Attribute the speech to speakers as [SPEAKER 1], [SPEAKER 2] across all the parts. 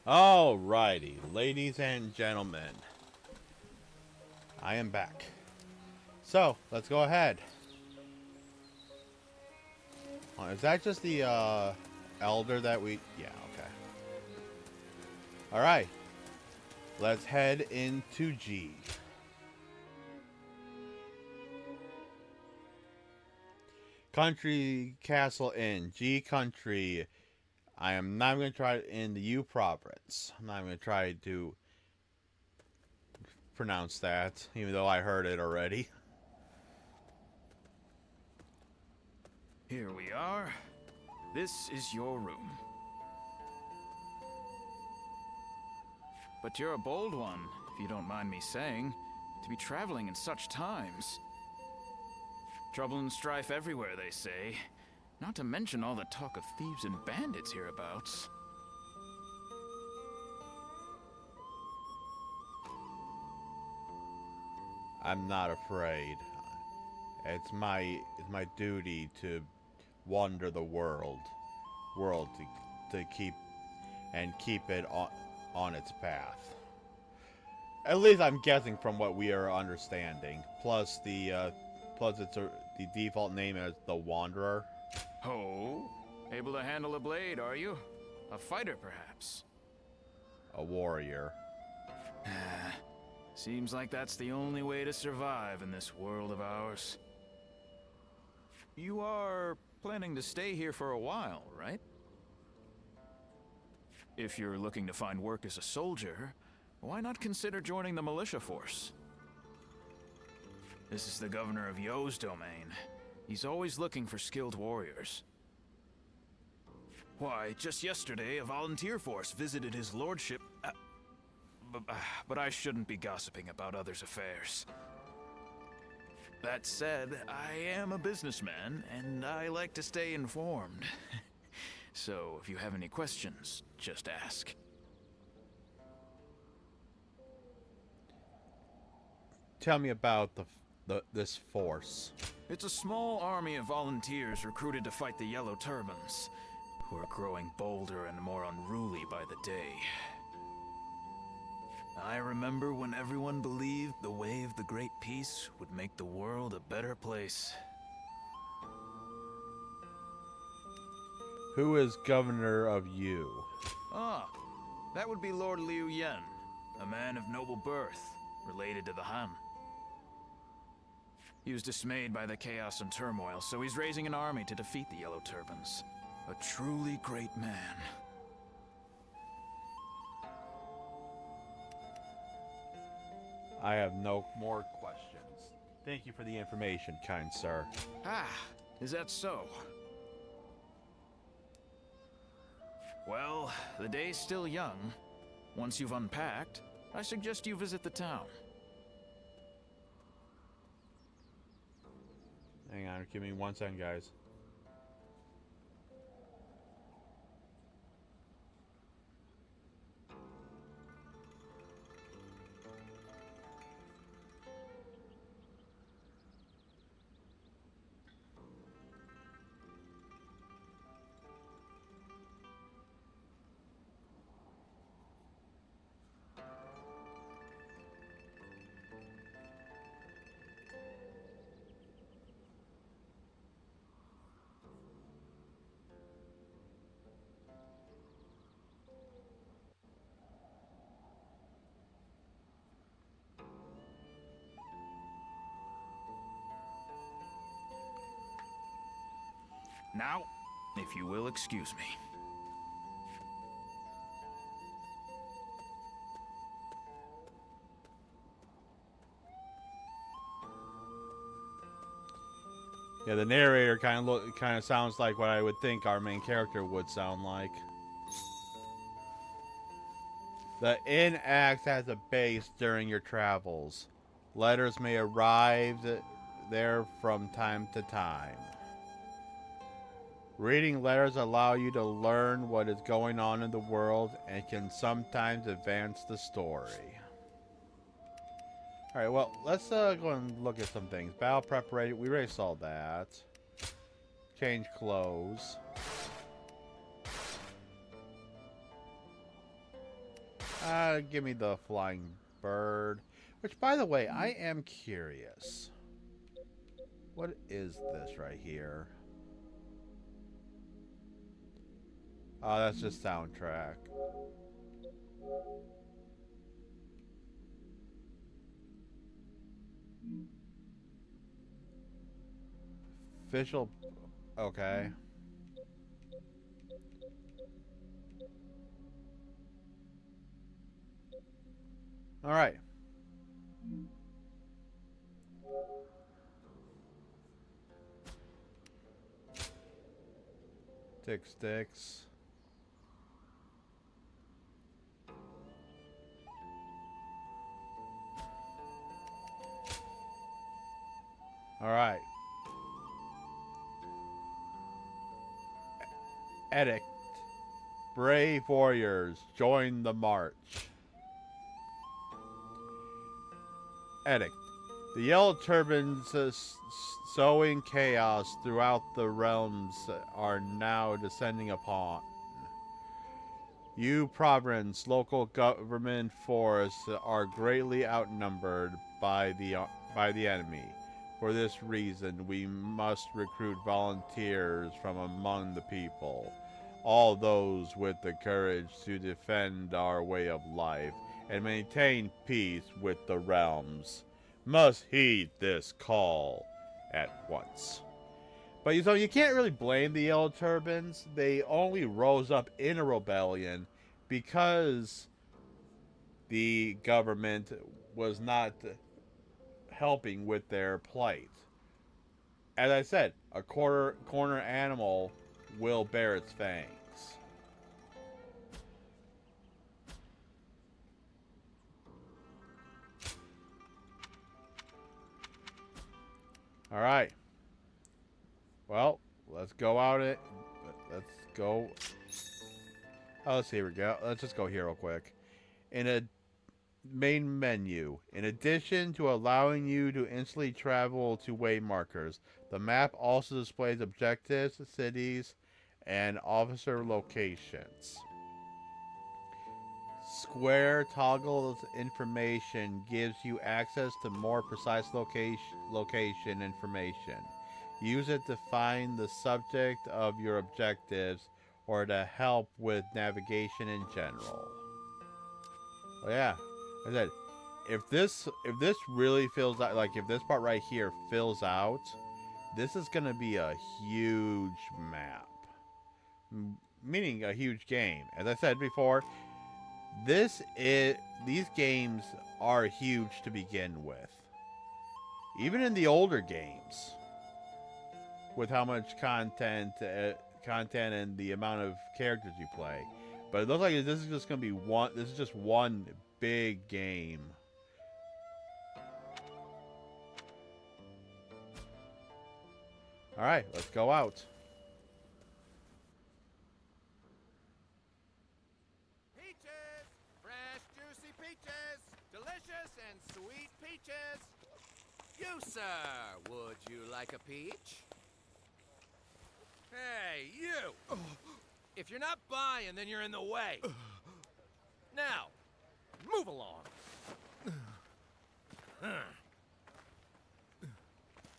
[SPEAKER 1] Alrighty, ladies and gentlemen, I am back. So, let's go ahead. Is that just the elder that we... Yeah, okay. Alright, let's head into G. Country Castle Inn, G Country. I am not going to try it in the U province. I'm not going to try to pronounce that, even though I heard it already.
[SPEAKER 2] Here we are. This is your room. But you're a bold one, if you don't mind me saying, to be traveling in such times. Trouble and strife everywhere, they say. Not to mention all the talk of thieves and bandits hereabouts.
[SPEAKER 1] I'm not afraid. It's my duty to wander the world to keep it on its path. At least I'm guessing from what we are understanding. Plus the default name is the Wanderer.
[SPEAKER 2] Oh? Able to handle a blade, are you? A fighter, perhaps?
[SPEAKER 1] A warrior.
[SPEAKER 2] Seems like that's the only way to survive in this world of ours. You are planning to stay here for a while, right? If you're looking to find work as a soldier, why not consider joining the militia force? This is the governor of Yo's domain. He's always looking for skilled warriors. Why, just yesterday, a volunteer force visited his lordship. But I shouldn't be gossiping about others' affairs. That said, I am a businessman, and I like to stay informed. So, if you have any questions, just ask.
[SPEAKER 1] Tell me about this force.
[SPEAKER 2] It's a small army of volunteers recruited to fight the Yellow Turbans, who are growing bolder and more unruly by the day. I remember when everyone believed the way of the Great Peace would make the world a better place.
[SPEAKER 1] Who is governor of you?
[SPEAKER 2] Ah, that would be Lord Liu Yen, a man of noble birth, related to the Han. He was dismayed by the chaos and turmoil, so he's raising an army to defeat the Yellow Turbans. A truly great man.
[SPEAKER 1] I have no more questions. Thank you for the information, kind sir.
[SPEAKER 2] Ah, is that so? Well, the day's still young. Once you've unpacked, I suggest you visit the town.
[SPEAKER 1] Hang on, give me 1 second, guys.
[SPEAKER 2] Now, if you will excuse me.
[SPEAKER 1] Yeah, the narrator kind of sounds like what I would think our main character would sound like. The inn acts as a base during your travels. Letters may arrive there from time to time. Reading letters allow you to learn what is going on in the world and can sometimes advance the story. Alright, well, let's go and look at some things. Battle preparation, we already saw that. Change clothes. Give me the flying bird. Which, by the way, I am curious. What is this right here? Oh, that's just soundtrack. Official. Okay. All right. Sticks. All right. Edict. Brave warriors, join the march. Edict. The Yellow Turbans sowing chaos throughout the realms are now descending upon. You Province local government force are greatly outnumbered by the enemy. For this reason, we must recruit volunteers from among the people. All those with the courage to defend our way of life and maintain peace with the realms must heed this call at once. But so you can't really blame the Yellow Turbans. They only rose up in a rebellion because the government was not helping with their plight. As I said, a corner animal will bear its fangs. All right. Well, let's go out it. Let's go. Oh, let's see. Here we go. Let's just go here real quick. In a main menu, in addition to allowing you to instantly travel to waymarkers, the map also displays objectives, cities, and officer locations. Square toggles information gives you access to more precise location information. Use it to find the subject of your objectives or to help with navigation in general. Oh yeah, I said, if this really fills out, like if this part right here fills out, this is gonna be a huge map, meaning a huge game. As I said before, these games are huge to begin with. Even in the older games, with how much content and the amount of characters you play. But it looks like this is just going to be one. This is just one big game. All right, let's go out.
[SPEAKER 3] Peaches! Fresh, juicy peaches! Delicious and sweet peaches! You, sir, would you like a peach? Hey, you! If you're not buying, then you're in the way. Now, move along.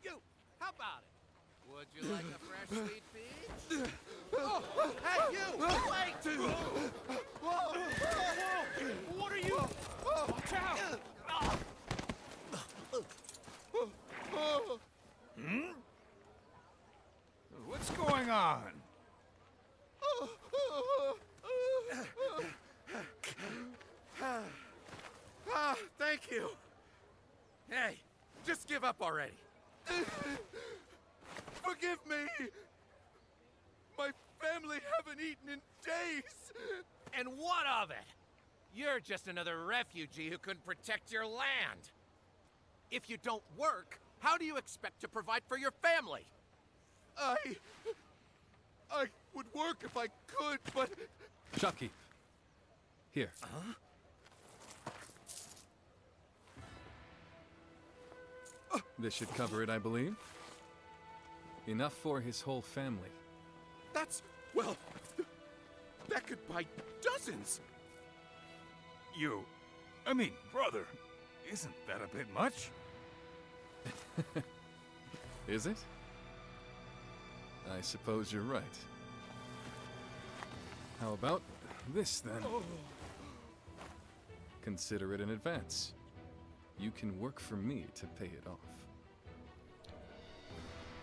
[SPEAKER 3] You, how about it? Would you like a fresh sweet peach? Oh, hey, you! Wait! Whoa! What are you? Watch out!
[SPEAKER 2] Hmm? What's going on?
[SPEAKER 3] Thank you. Hey, just give up already. Forgive me. My family haven't eaten in days. And what of it? You're just another refugee who couldn't protect your land. If you don't work, how do you expect to provide for your family? I would work if I could, but...
[SPEAKER 4] Shopkeep. Here.
[SPEAKER 3] Huh?
[SPEAKER 4] This should cover it, I believe. Enough for his whole family.
[SPEAKER 3] That's... well... that could buy dozens.
[SPEAKER 5] you. I mean, brother, isn't that a bit much?
[SPEAKER 4] Is it? I suppose you're right. How about this, then? Consider it in advance. You can work for me to pay it off.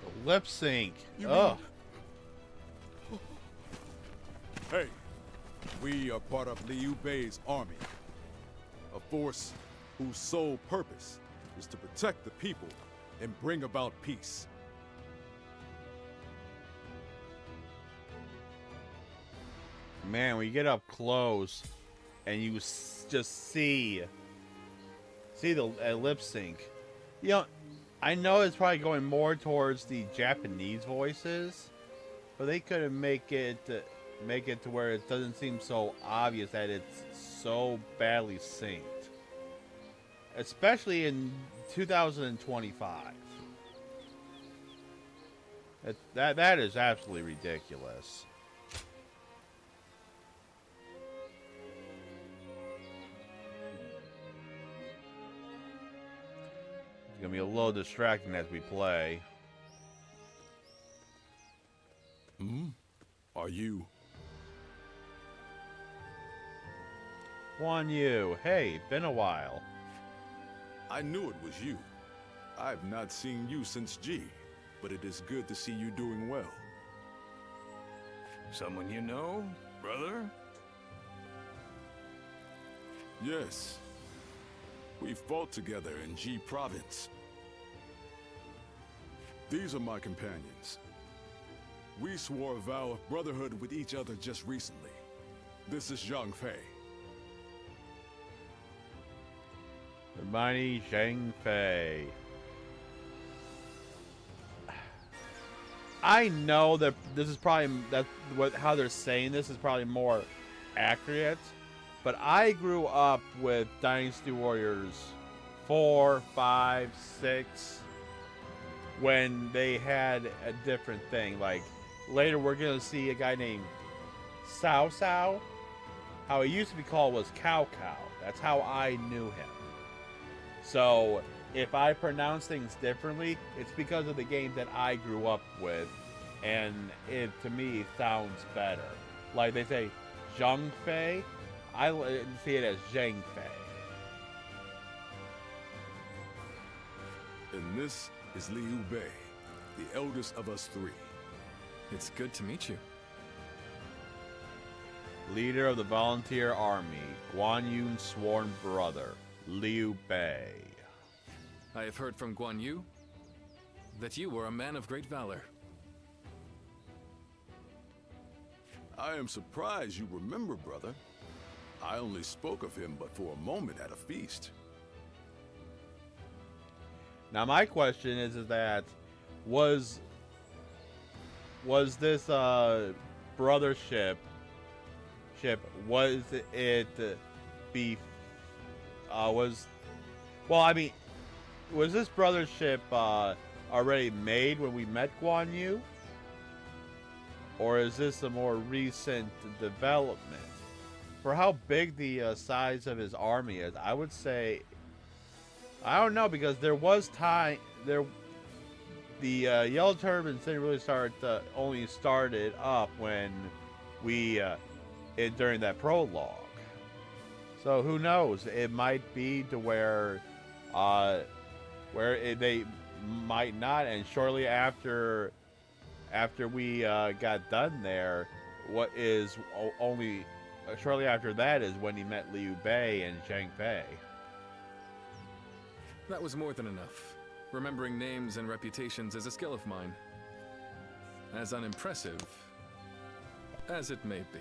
[SPEAKER 1] The lip sync.
[SPEAKER 5] You
[SPEAKER 1] Oh.
[SPEAKER 5] Hey, we are part of Liu Bei's army. A force whose sole purpose is to protect the people and bring about peace.
[SPEAKER 1] Man, when you get up close and you just see the lip sync, you know, I know it's probably going more towards the Japanese voices, but they could make it to where it doesn't seem so obvious that it's so badly synced, especially in 2025. That is absolutely ridiculous. It's gonna be a little distracting as we play.
[SPEAKER 5] Are you?
[SPEAKER 1] Guan Yu, hey, been a while.
[SPEAKER 5] I knew it was you. I've not seen you since G, but it is good to see you doing well.
[SPEAKER 2] Someone you know, brother?
[SPEAKER 5] Yes. We fought together in G province. These are my companions. We swore a vow of brotherhood with each other just recently. This is Zhang Fei.
[SPEAKER 1] Hermione Zhang Fei. I know that this is probably how they're saying this is probably more accurate, but I grew up with Dynasty Warriors 4, 5, 6 when they had a different thing. Like later we're gonna see a guy named Cao Cao. How he used to be called was Cao Cao. That's how I knew him. So if I pronounce things differently, it's because of the game that I grew up with, and it to me sounds better. Like they say Zhang Fei, I see it as Zhang Fei.
[SPEAKER 5] And this is Liu Bei, the eldest of us three.
[SPEAKER 4] It's good to meet you.
[SPEAKER 1] Leader of the Volunteer Army, Guan Yun's sworn brother, Liu Bei.
[SPEAKER 4] I have heard from Guan Yu that you were a man of great valor.
[SPEAKER 5] I am surprised you remember, brother. I only spoke of him but for a moment at a feast.
[SPEAKER 1] Now my question is that was this brothership was it was this brothership already made when we met Guan Yu? Or is this a more recent development? For how big the size of his army is, I would say, I don't know, because there was time there. The Yellow Turbans didn't really only started up when we during that prologue. So who knows? It might be to where they might not, and shortly after we got done there, shortly after that is when he met Liu Bei and Zhang Fei.
[SPEAKER 4] That was more than enough. Remembering names and reputations is a skill of mine. As unimpressive as it may be.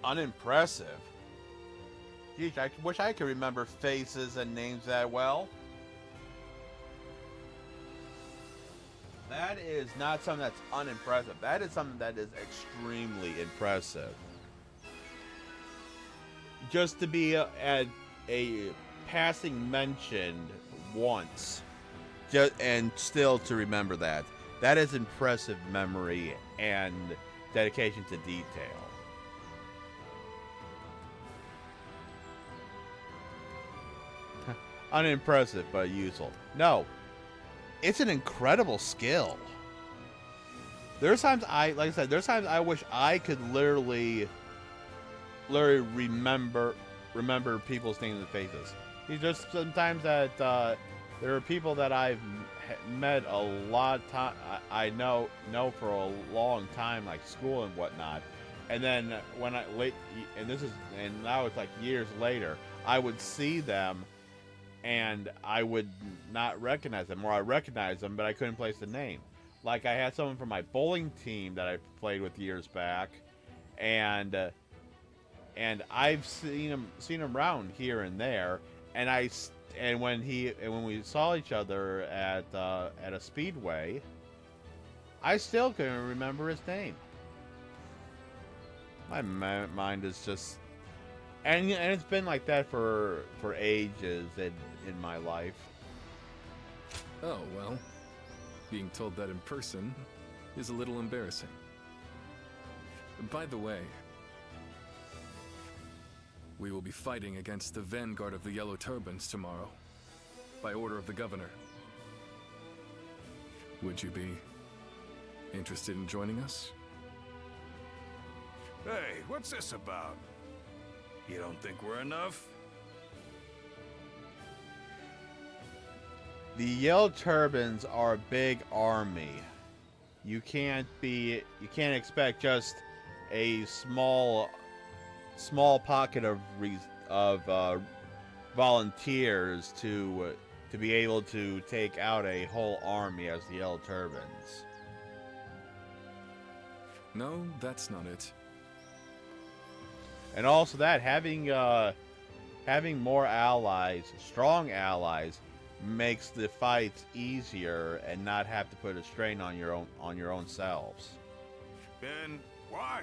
[SPEAKER 1] Unimpressive? Geez, I wish I could remember faces and names that well. That is not something that's unimpressive. That is something that is extremely impressive. Just to be at a passing mention once, just and still to remember that. That is impressive memory and dedication to detail. Unimpressive, but useful. No, it's an incredible skill. There's times like I said, there's times I wish I could literally remember people's names and faces. There's just sometimes that there are people that I've met a lot of time. I know for a long time, like school and whatnot. And then when and now it's like years later, I would see them, and I would not recognize them, or I recognize them, but I couldn't place the name. Like I had someone from my bowling team that I played with years back, and I've seen him around here and there, and when we saw each other at a speedway, I still couldn't remember his name. My mind is just, and it's been like that for ages in my life.
[SPEAKER 4] Oh, well. Being told that in person is a little embarrassing. By the way, we will be fighting against the vanguard of the Yellow Turbans tomorrow, by order of the governor. Would you be interested in joining us?
[SPEAKER 6] Hey, what's this about? You don't think we're enough?
[SPEAKER 1] The Yellow Turbans are a big army. You can't expect just a small pocket of volunteers to be able to take out a whole army as the Yellow Turbans.
[SPEAKER 4] No, that's not it.
[SPEAKER 1] And also that having more allies, strong allies, makes the fights easier and not have to put a strain on your own selves.
[SPEAKER 6] Then why?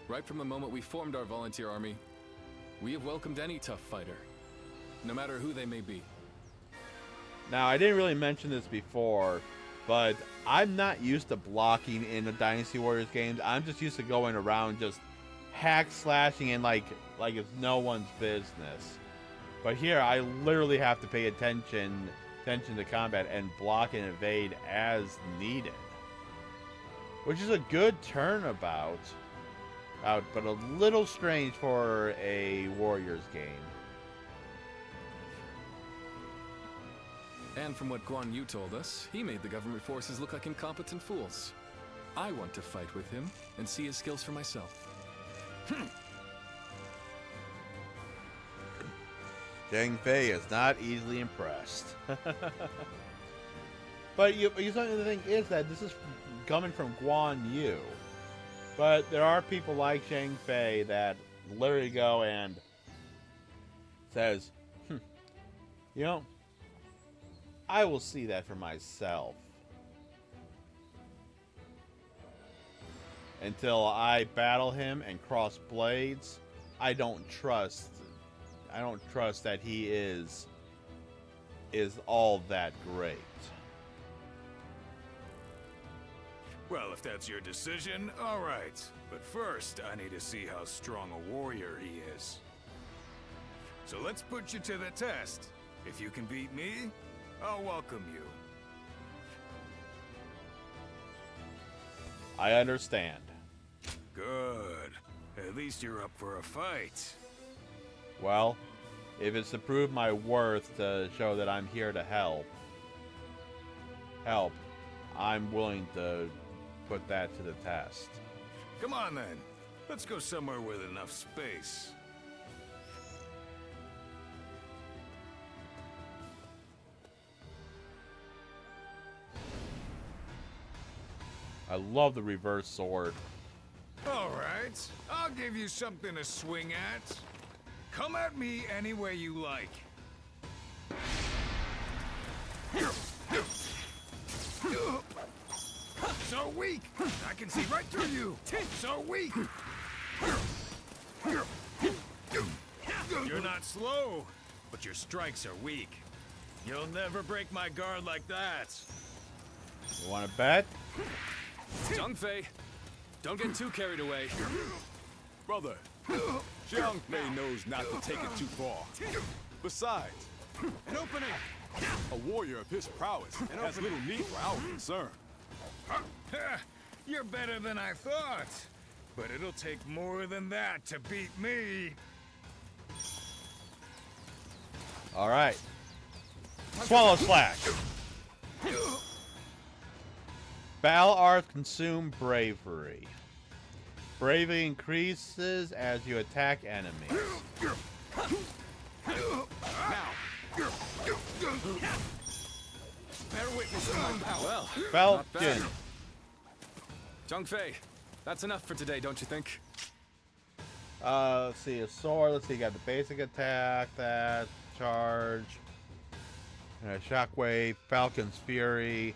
[SPEAKER 4] Right from the moment we formed our volunteer army, we have welcomed any tough fighter, no matter who they may be.
[SPEAKER 1] Now, I didn't really mention this before, but I'm not used to blocking in the Dynasty Warriors games. I'm just used to going around just hack slashing and like it's no one's business. But here, I literally have to pay attention to combat and block and evade as needed, which is a good turnabout, but a little strange for a Warriors game.
[SPEAKER 4] And from what Guan Yu told us, he made the government forces look like incompetent fools. I want to fight with him and see his skills for myself.
[SPEAKER 1] Zhang Fei is not easily impressed. But the thing is that this is coming from Guan Yu. But there are people like Zhang Fei that literally go and says, I will see that for myself. Until I battle him and cross blades, I don't trust that he is all that great.
[SPEAKER 6] Well, if that's your decision, all right. But first, I need to see how strong a warrior he is. So let's put you to the test. If you can beat me, I'll welcome you.
[SPEAKER 1] I understand.
[SPEAKER 6] Good. At least you're up for a fight.
[SPEAKER 1] Well, if it's to prove my worth to show that I'm here to help, I'm willing to put that to the test.
[SPEAKER 6] Come on then. Let's go somewhere with enough space.
[SPEAKER 1] I love the reverse sword.
[SPEAKER 6] All right. I'll give you something to swing at. Come at me any way you like. So weak! I can see right through you! So weak! You're not slow. but your strikes are weak. You'll never break my guard like that.
[SPEAKER 1] You want to bet?
[SPEAKER 4] Zhang Fei, don't get too carried away.
[SPEAKER 5] Brother, Jiang Fei knows not to take it too far. Besides,
[SPEAKER 6] An opening!
[SPEAKER 5] a warrior of his prowess has little need for our concern.
[SPEAKER 6] You're better than I thought. But it'll take more than that to beat me.
[SPEAKER 1] All right. Swallow Slash. Battle Art Consume Bravery. Bravery increases as you attack enemies.
[SPEAKER 6] Bear witness to my power.
[SPEAKER 4] Well, not bad.
[SPEAKER 1] Falcon.
[SPEAKER 4] Zhang Fei, that's enough for today, don't you think?
[SPEAKER 1] Let's see, a sword. Let's see, you got the basic attack, that, charge, shockwave, Falcon's Fury,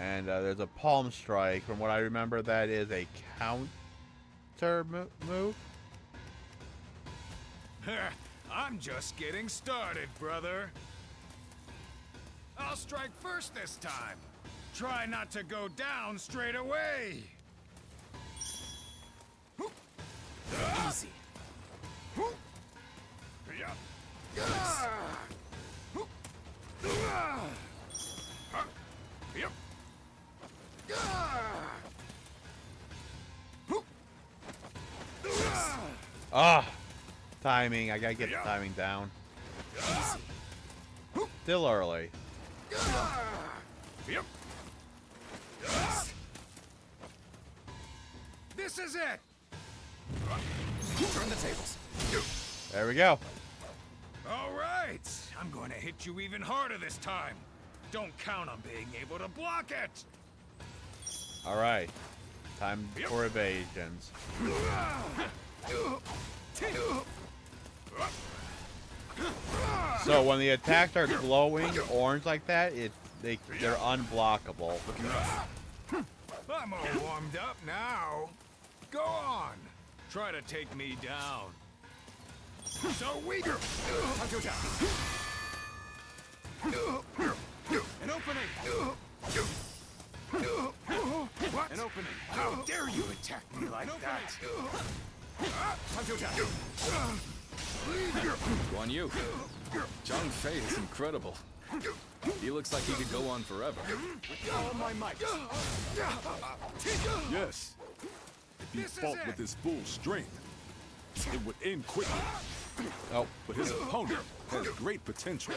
[SPEAKER 1] and there's a palm strike. From what I remember, that is a counter move.
[SPEAKER 6] I'm just getting started, brother. I'll strike first this time. Try not to go down straight away.
[SPEAKER 3] Easy.
[SPEAKER 1] Ah, timing. I gotta get the timing down. Still early.
[SPEAKER 6] This is it.
[SPEAKER 3] Turn the tables.
[SPEAKER 1] There we go.
[SPEAKER 6] All right. I'm going to hit you even harder this time. Don't count on being able to block it.
[SPEAKER 1] All right. Time for evasions. So when the attacks are glowing orange like that, they're unblockable.
[SPEAKER 6] I'm all warmed up now. Go on. Try to take me down. So we go. An opening. What? An opening. How dare you attack me like that?
[SPEAKER 4] Guan Yu, Zhang Fei is incredible. He looks like he could go on forever.
[SPEAKER 6] All my might.
[SPEAKER 5] Yes. If he
[SPEAKER 6] This is
[SPEAKER 5] fought
[SPEAKER 6] it.
[SPEAKER 5] with his full strength, it would end quickly.
[SPEAKER 1] Oh,
[SPEAKER 5] But his opponent has great potential.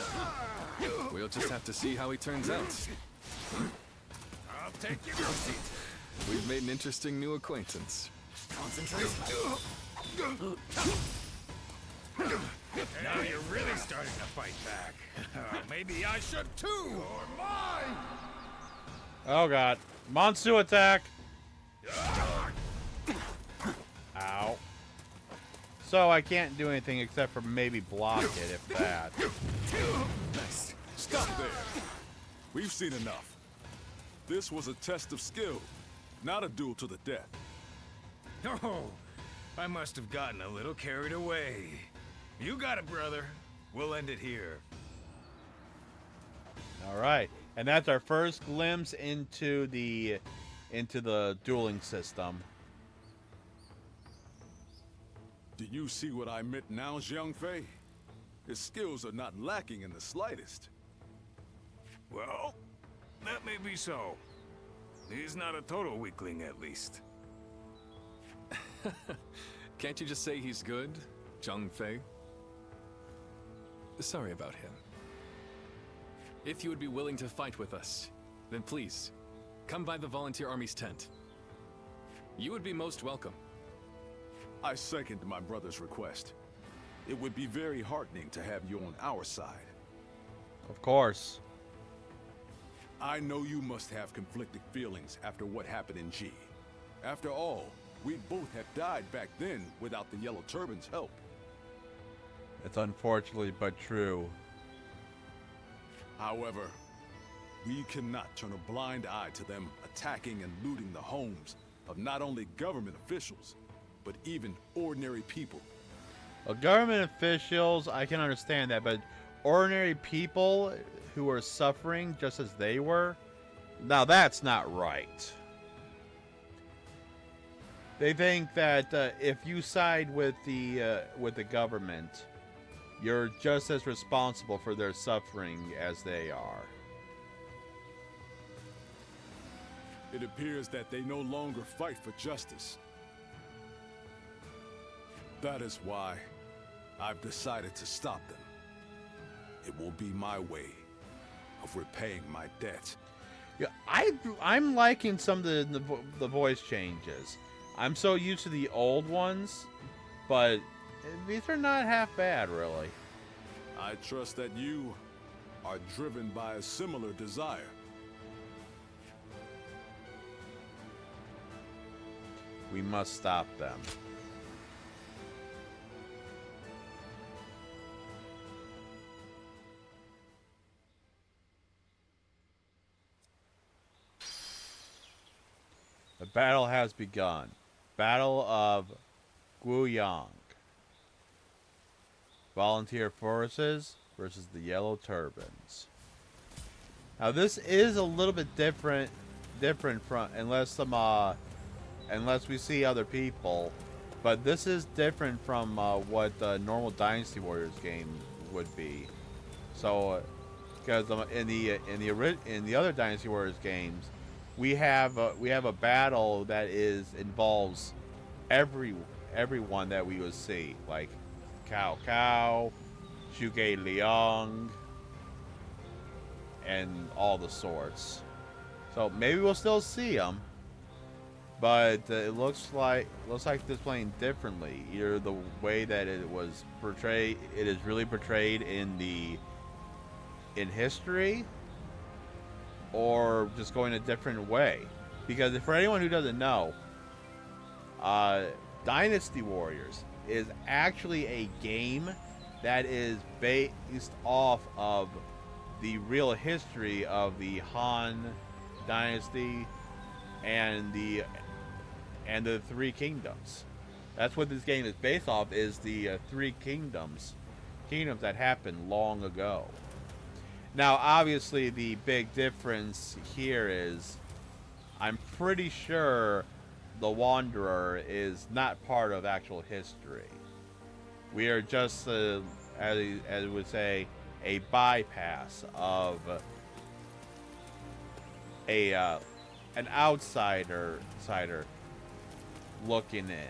[SPEAKER 4] We'll just have to see how he turns out.
[SPEAKER 6] I'll take your seat.
[SPEAKER 4] We've made an interesting new acquaintance.
[SPEAKER 3] Concentrate.
[SPEAKER 6] Now you're really starting to fight back. Maybe I should too, or mine.
[SPEAKER 1] oh God. Monsu attack. Ow. So I can't do anything except for maybe block it, if that.
[SPEAKER 5] Nice. Stop there. We've seen enough. This was a test of skill, not a duel to the death.
[SPEAKER 6] Oh, I must have gotten a little carried away. You got it, brother. We'll end it here.
[SPEAKER 1] All right, and that's our first glimpse into the dueling system.
[SPEAKER 5] Do you see what I meant now, Jiang Fei? His skills are not lacking in the slightest.
[SPEAKER 6] Well, that may be so. He's not a total weakling, at least.
[SPEAKER 4] Can't you just say he's good, Zhang Fei? Sorry about him. If you would be willing to fight with us, then please, come by the Volunteer Army's tent. You would be most welcome.
[SPEAKER 5] I second my brother's request. It would be very heartening to have you on our side.
[SPEAKER 1] Of course.
[SPEAKER 5] I know you must have conflicted feelings after what happened in G. After all, we both have died back then without the Yellow Turban's help.
[SPEAKER 1] It's unfortunately but true.
[SPEAKER 5] However, we cannot turn a blind eye to them attacking and looting the homes of not only government officials, but even ordinary people.
[SPEAKER 1] Well, government officials, I can understand that, but ordinary people who are suffering just as they were, now that's not right. They think that if you side with the government, you're just as responsible for their suffering as they are.
[SPEAKER 5] It appears that they no longer fight for justice. That is why I've decided to stop them. It will be my way of repaying my debt.
[SPEAKER 1] Yeah, I'm liking some of the voice changes. I'm so used to the old ones, but these are not half bad, really.
[SPEAKER 5] I trust that you are driven by a similar desire.
[SPEAKER 1] We must stop them. The battle has begun. Battle of Guiyang. Volunteer forces versus the Yellow Turbans. Now this is a little bit different from unless we see other people, but this is different from what the normal Dynasty Warriors game would be. So, because in the other Dynasty Warriors games, we have a battle that involves everyone that we would see, like Cao Cao, Zhuge Liang, and all the sorts. So maybe we'll still see them, but it looks like they're playing differently. Either the way that it was portrayed, it is really portrayed in history, or just going a different way. Because for anyone who doesn't know, Dynasty Warriors is actually a game that is based off of the real history of the Han Dynasty and the Three Kingdoms. That's what this game is based off, is the Three Kingdoms that happened long ago. Now, obviously, the big difference here is I'm pretty sure the Wanderer is not part of actual history. We are just, as we would say, a bypass of an outsider looking in.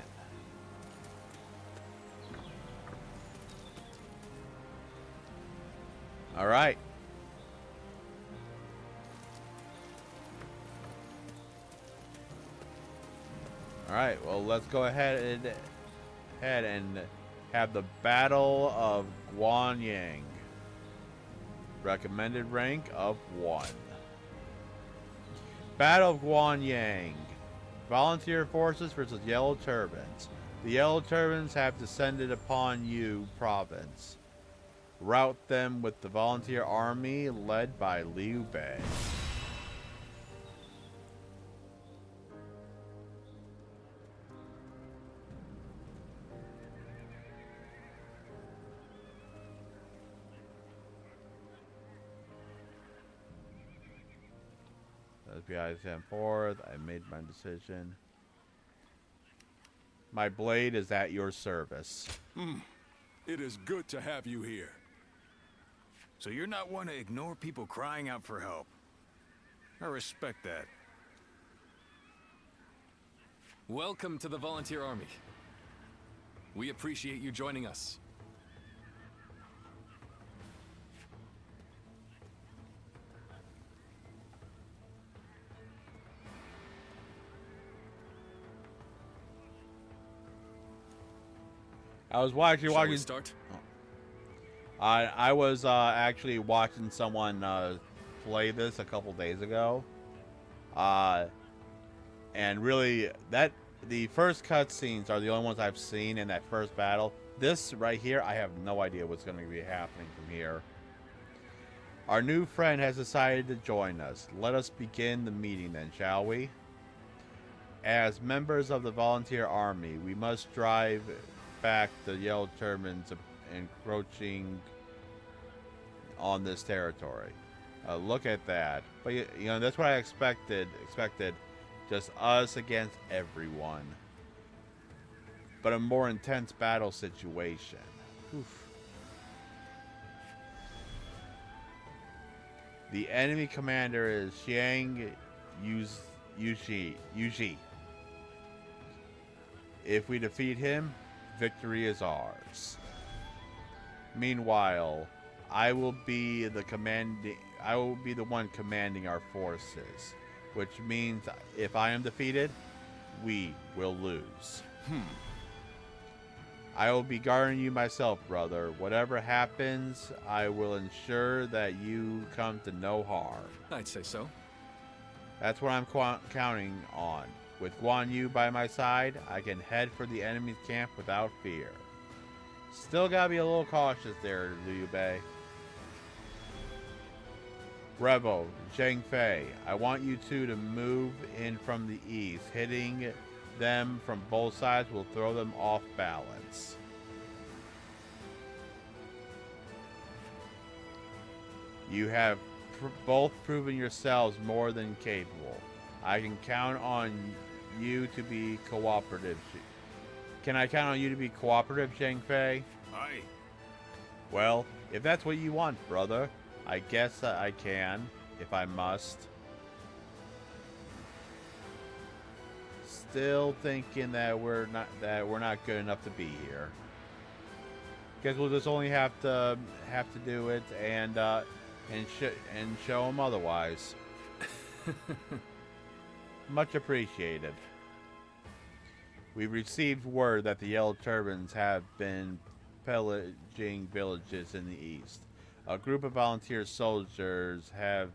[SPEAKER 1] All right. All right. Well, let's go ahead and have the Battle of Guanyang. Recommended rank of 1. Battle of Guanyang. Volunteer forces versus Yellow Turbans. The Yellow Turbans have descended upon Yu province. Rout them with the volunteer army led by Liu Bei. FBI 10-4. I made my decision. My blade is at your service.
[SPEAKER 5] It is good to have you here.
[SPEAKER 6] So you're not one to ignore people crying out for help. I respect that.
[SPEAKER 4] Welcome to the Volunteer Army. We appreciate you joining us.
[SPEAKER 1] I was watching.
[SPEAKER 4] Shall we start?
[SPEAKER 1] I was actually watching someone play this a couple days ago, and really the first cutscenes are the only ones I've seen in that first battle. This right here, I have no idea what's going to be happening from here. Our new friend has decided to join us. Let us begin the meeting then, shall we? As members of the Volunteer Army, we must strive back the Yellow Turbans encroaching on this territory. Look at that. But you know, that's what I expected. Just us against everyone. But a more intense battle situation. Oof. The enemy commander is Xiang Yuji. If we defeat him, victory is ours. Meanwhile, I will be the one commanding our forces, which means if I am defeated, we will lose. I will be guarding you myself, brother. Whatever happens, I will ensure that you come to no harm.
[SPEAKER 4] I'd say so.
[SPEAKER 1] That's what I'm counting on. With Guan Yu by my side, I can head for the enemy's camp without fear. Still gotta be a little cautious there, Liu Bei. Revo, Zhang Fei, I want you two to move in from the east. Hitting them from both sides will throw them off balance. You have both proven yourselves more than capable. I can count on you to be cooperative. Can I count on you to be cooperative, Zhang Fei?
[SPEAKER 6] Aye.
[SPEAKER 1] Well, if that's what you want, brother, I guess I can, if I must. Still thinking that we're not good enough to be here. Guess we'll just only have to do it and show them otherwise. Much appreciated. We've received word that the Yellow Turbans have been pillaging villages in the east. A group of volunteer soldiers have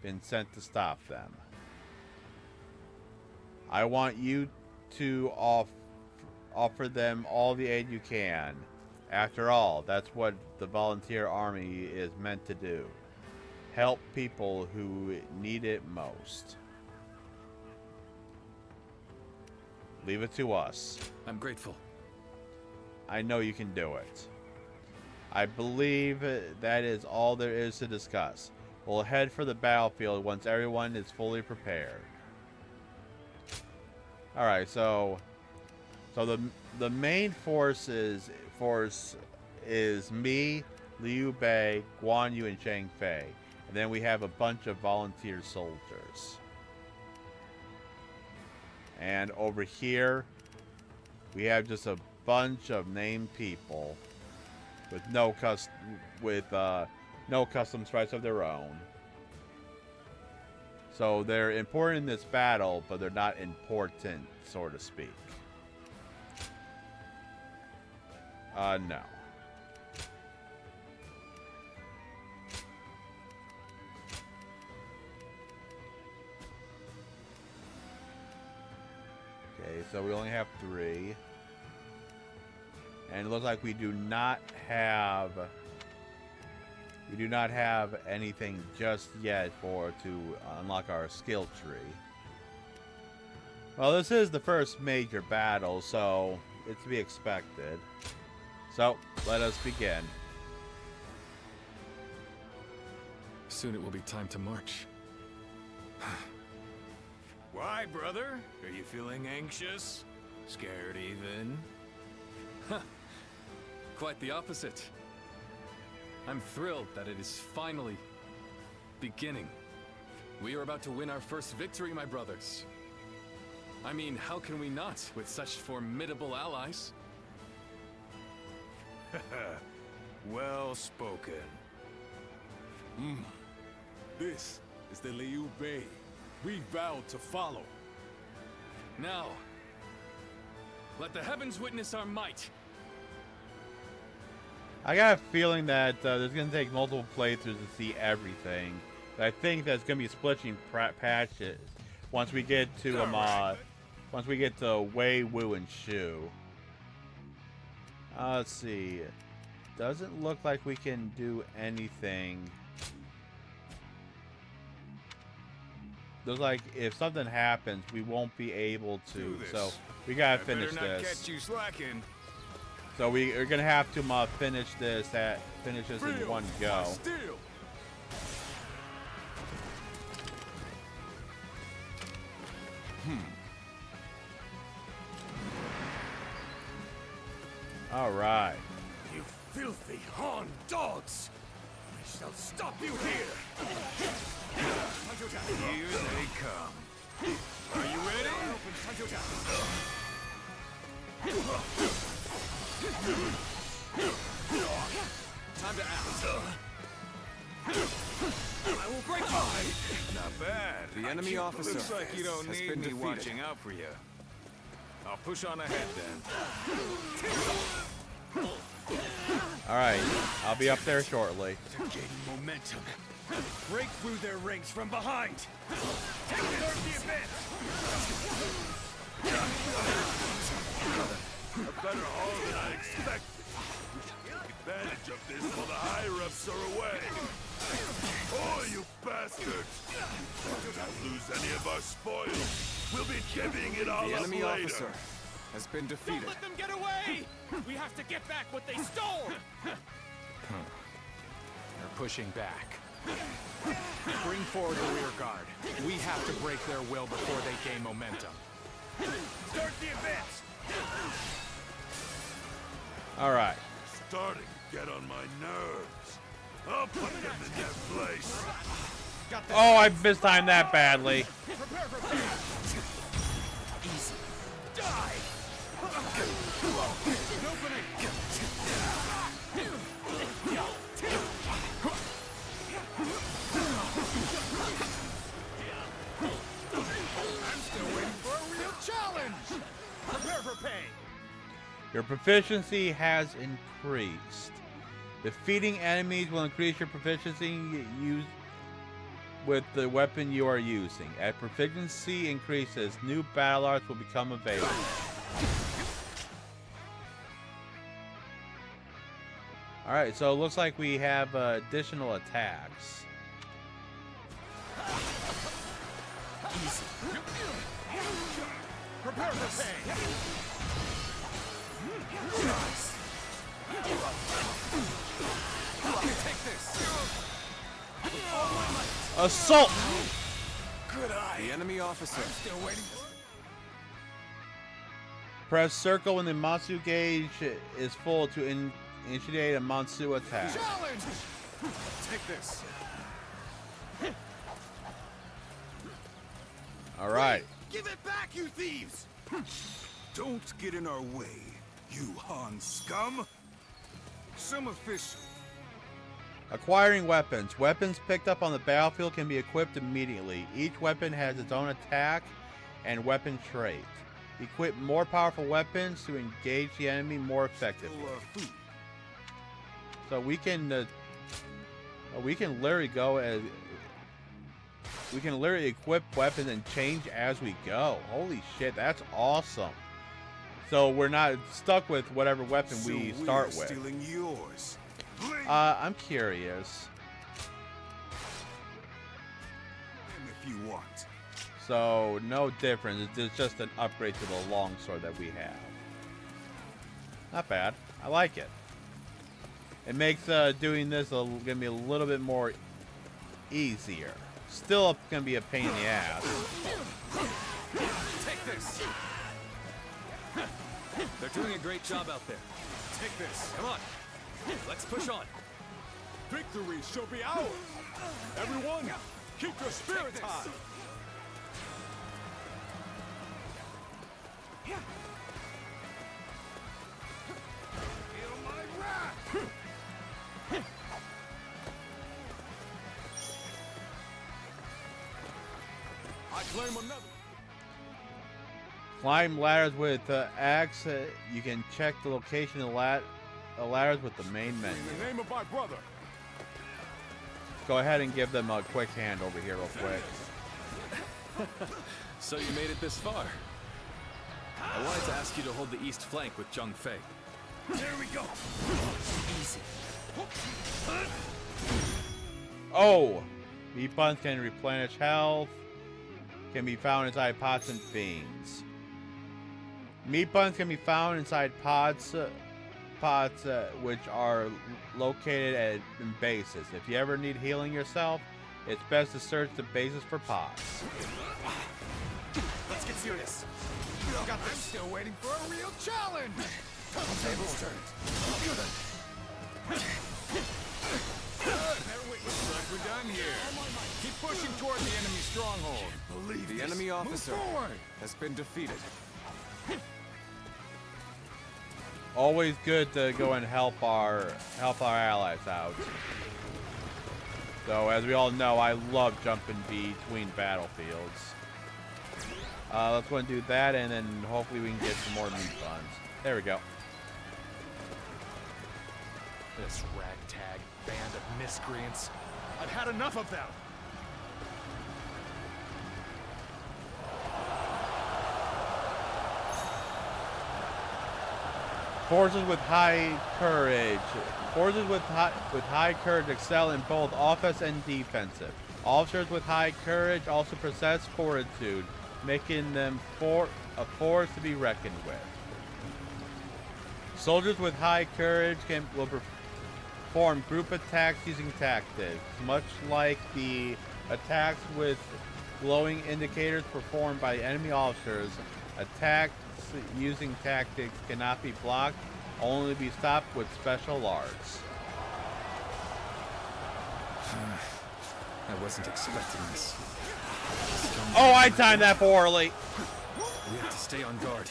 [SPEAKER 1] been sent to stop them. I want you to offer them all the aid you can. After all, that's what the volunteer army is meant to do. Help people who need it most. Leave it to us.
[SPEAKER 4] I'm grateful.
[SPEAKER 1] I know you can do it. I believe that is all there is to discuss. We'll head for the battlefield once everyone is fully prepared. All right, so the main force is me, Liu Bei, Guan Yu, and Zhang Fei, and then we have a bunch of volunteer soldiers. And over here, we have just a bunch of named people with no custom stripes of their own. So they're important in this battle, but they're not important, so to speak. No. Okay, so we only have 3. And it looks like we do not have anything just yet to unlock our skill tree. Well, this is the first major battle, so it's to be expected. So, let us begin.
[SPEAKER 4] Soon it will be time to march.
[SPEAKER 6] Why, brother? Are you feeling anxious? Scared even?
[SPEAKER 4] Quite the opposite. I'm thrilled that it is finally beginning. We are about to win our first victory, my brothers. I mean, how can we not, with such formidable allies?
[SPEAKER 6] Well spoken.
[SPEAKER 5] This is the Liu Bei we vowed to follow.
[SPEAKER 4] Now, let the heavens witness our might.
[SPEAKER 1] I got a feeling that there's going to take multiple playthroughs to see everything. But I think that's going to be splitting patches once we get to Wei, Wu, and Shu. Let's see. Doesn't look like we can do anything. Looks like if something happens, we won't be able to. So we gotta finish
[SPEAKER 6] better not
[SPEAKER 1] this.
[SPEAKER 6] catch you slacking.
[SPEAKER 1] So we're gonna have to finish this in
[SPEAKER 5] Feel
[SPEAKER 1] one
[SPEAKER 5] my
[SPEAKER 1] go.
[SPEAKER 5] steel.
[SPEAKER 1] All right.
[SPEAKER 3] You filthy horned dogs! I shall stop you here!
[SPEAKER 6] Here they come. Are you ready?
[SPEAKER 4] Time to act.
[SPEAKER 3] I will break you!
[SPEAKER 6] Not bad.
[SPEAKER 4] The enemy officer
[SPEAKER 6] Looks like you don't
[SPEAKER 4] has
[SPEAKER 6] need
[SPEAKER 4] been
[SPEAKER 6] me
[SPEAKER 4] defeated.
[SPEAKER 6] watching out for you. I'll push on ahead then.
[SPEAKER 1] All right. I'll be up there shortly.
[SPEAKER 3] They're gaining momentum. Break through their rings from behind! Take the abyss!
[SPEAKER 7] A better haul than I expected. We should take advantage of this while the higher-ups are away. Oh, you bastards! Do not lose any of our spoils. We'll be divvying it all
[SPEAKER 4] The
[SPEAKER 7] up
[SPEAKER 4] enemy
[SPEAKER 7] later.
[SPEAKER 4] officer has been defeated.
[SPEAKER 3] Don't let them get away! We have to get back what they stole!
[SPEAKER 8] They're pushing back. Bring forward the rear guard. We have to break their will before they gain momentum.
[SPEAKER 3] Start the advance!
[SPEAKER 1] All right.
[SPEAKER 7] Starting to get on my nerves. I'll put them in their place.
[SPEAKER 1] Oh, I mistimed that badly.
[SPEAKER 3] Prepare for pain! Easy. Die! An opening! I'm still waiting for a real challenge! Prepare for pain!
[SPEAKER 1] Your proficiency has increased. Defeating enemies will increase your proficiency used with the weapon you are using. As proficiency increases, new battle arts will become available. Alright, so it looks like we have additional attacks.
[SPEAKER 3] Prepare for pain! Take this!
[SPEAKER 1] Assault!
[SPEAKER 3] Good eye!
[SPEAKER 4] The enemy officer
[SPEAKER 3] Still waiting.
[SPEAKER 1] Press circle when the Matsu gauge is full to initiate a Matsu attack.
[SPEAKER 3] Challenge!
[SPEAKER 4] take this.
[SPEAKER 1] Alright.
[SPEAKER 3] Give it back, you thieves!
[SPEAKER 6] Don't get in our way, you Han scum! Some official.
[SPEAKER 1] Acquiring weapons. Weapons picked up on the battlefield can be equipped immediately. Each weapon has its own attack and weapon trait. Equip more powerful weapons to engage the enemy more effectively.
[SPEAKER 6] Food.
[SPEAKER 1] So we can literally go as we can literally equip weapons and change as we go. Holy shit, that's awesome. So we're not stuck with whatever weapon we
[SPEAKER 6] So
[SPEAKER 1] start
[SPEAKER 6] we're
[SPEAKER 1] with.
[SPEAKER 6] stealing yours.
[SPEAKER 1] I'm curious.
[SPEAKER 6] If you want.
[SPEAKER 1] So no difference. It's just an upgrade to the longsword that we have. Not bad. I like it. It makes doing this gonna be a little bit more easier. Still gonna be a pain in the ass.
[SPEAKER 4] Take this. They're doing a great job out there. Take this. Come on. Let's push on.
[SPEAKER 5] Victory shall be ours. Everyone, keep your spirits high.
[SPEAKER 3] Feel my wrath!
[SPEAKER 5] I claim another.
[SPEAKER 1] Climb ladders with axe. You can check the location of ladders with the main menu.
[SPEAKER 5] In the name of my brother.
[SPEAKER 1] Go ahead and give them a quick hand over here real quick.
[SPEAKER 4] So you made it this far. I wanted to ask you to hold the east flank with Zheng Fei.
[SPEAKER 3] There we go! Easy.
[SPEAKER 1] Oh! Meat buns can replenish health. Can be found inside pots and beans. Meat buns can be found inside pots pots which are located at in bases. If you ever need healing yourself, it's best to search the bases for pots.
[SPEAKER 8] Let's get serious. I'm still waiting for a real challenge. Tables turned.
[SPEAKER 6] Looks like we're done here.
[SPEAKER 8] Keep pushing toward the enemy stronghold.
[SPEAKER 6] The enemy officer
[SPEAKER 8] has been defeated.
[SPEAKER 1] Always good to go and help our allies out. So as we all know, I love jumping between battlefields. Let's go and do that, and then hopefully we can get some more meat buns. There we go.
[SPEAKER 8] This ragtag band of miscreants. I've had enough of them.
[SPEAKER 1] Forces with high courage. Forces with high courage excel in both offense and defensive. Officers with high courage also possess fortitude, making them a force to be reckoned with. Soldiers with high courage will perform group attacks using tactics, much like the attacks with glowing indicators performed by enemy officers. Attacks using tactics cannot be blocked, only be stopped with special arts.
[SPEAKER 4] I wasn't expecting this.
[SPEAKER 1] Oh, I timed that poorly.
[SPEAKER 4] We have to stay on guard.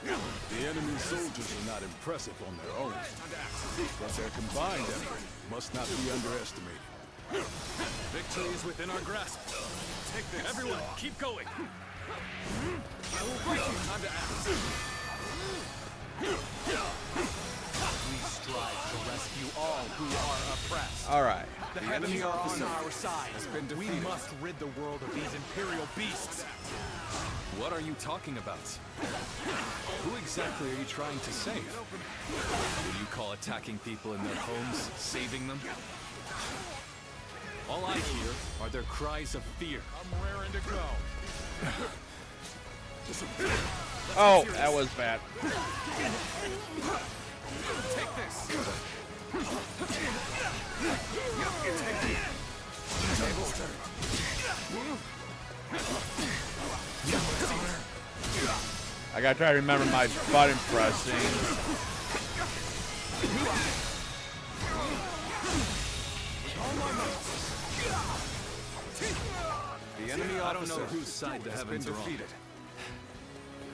[SPEAKER 5] The enemy soldiers are not impressive on their own, but their combined effort must not be underestimated.
[SPEAKER 4] Victory is within our grasp. Take this. Everyone, keep going. I will break you. Time to act.
[SPEAKER 8] We strive to rescue all who are oppressed.
[SPEAKER 1] All right.
[SPEAKER 8] The heavens are on our side. We must rid the world of these imperial beasts.
[SPEAKER 4] What are you talking about? Who exactly are you trying to save? What do you call attacking people in their homes, saving them? All I hear are their cries of fear.
[SPEAKER 8] I'm raring to go.
[SPEAKER 1] Oh, that was bad.
[SPEAKER 8] Take this. Tables turned.
[SPEAKER 1] I gotta try to remember my button pressing.
[SPEAKER 4] The enemy I don't know whose side the heavens are on.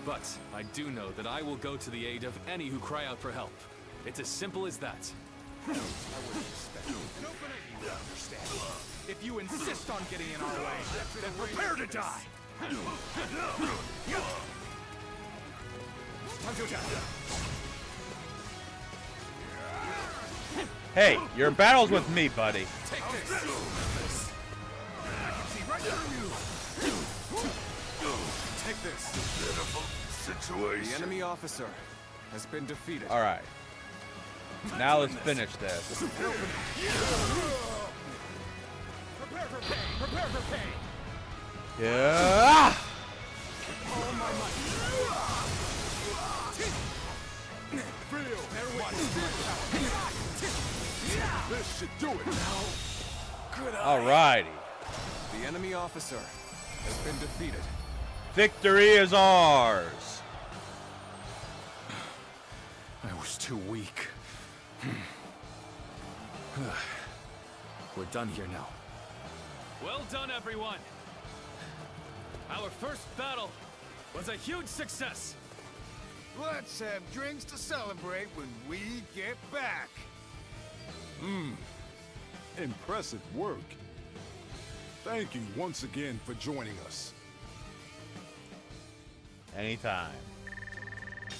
[SPEAKER 4] But I do know that I will go to the aid of any who cry out for help. It's as simple as that.
[SPEAKER 8] I wouldn't expect you to understand. If you insist on getting in our way, then prepare to die. Time to attack.
[SPEAKER 1] Hey, your battle's with me, buddy.
[SPEAKER 8] Take this. I can see right through you. Take this.
[SPEAKER 7] Pitiful situation.
[SPEAKER 8] The enemy officer has been defeated.
[SPEAKER 1] All right. Now let's finish this.
[SPEAKER 8] Prepare for pain. Prepare for pain.
[SPEAKER 1] Yeah.
[SPEAKER 8] All my might. Feel.
[SPEAKER 5] This should do it.
[SPEAKER 1] Alrighty.
[SPEAKER 8] The enemy officer has been defeated.
[SPEAKER 1] Victory is ours.
[SPEAKER 4] I was too weak. We're done here now. Well done, everyone. Our first battle was a huge success.
[SPEAKER 6] Let's have drinks to celebrate when we get back.
[SPEAKER 5] Impressive work. Thank you once again for joining us.
[SPEAKER 1] Anytime.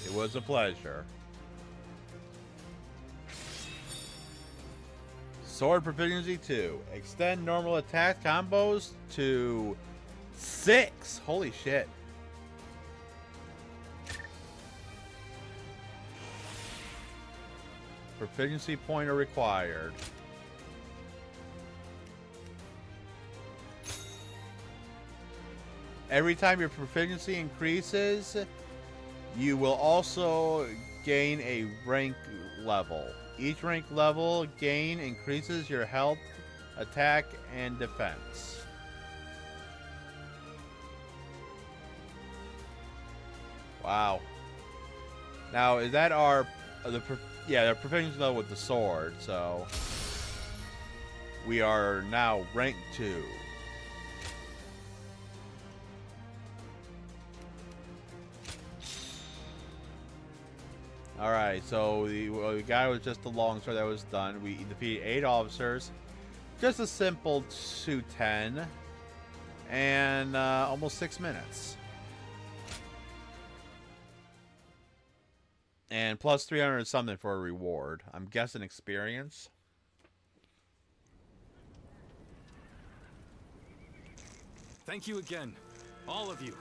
[SPEAKER 1] It was a pleasure. Sword Proficiency 2. Extend normal attack combos to 6. Holy shit. Proficiency point are required. Every time your proficiency increases, you will also gain a rank level. Each rank level gain increases your health, attack, and defense. Wow. Now, is that our the proficiency level with the sword? So we are now rank 2. Alright, so the guy was just the longsword that was done. We defeated 8 officers. Just a simple 210. And almost 6 minutes. And plus 300 something for a reward. I'm guessing experience.
[SPEAKER 4] Thank you again, all of you.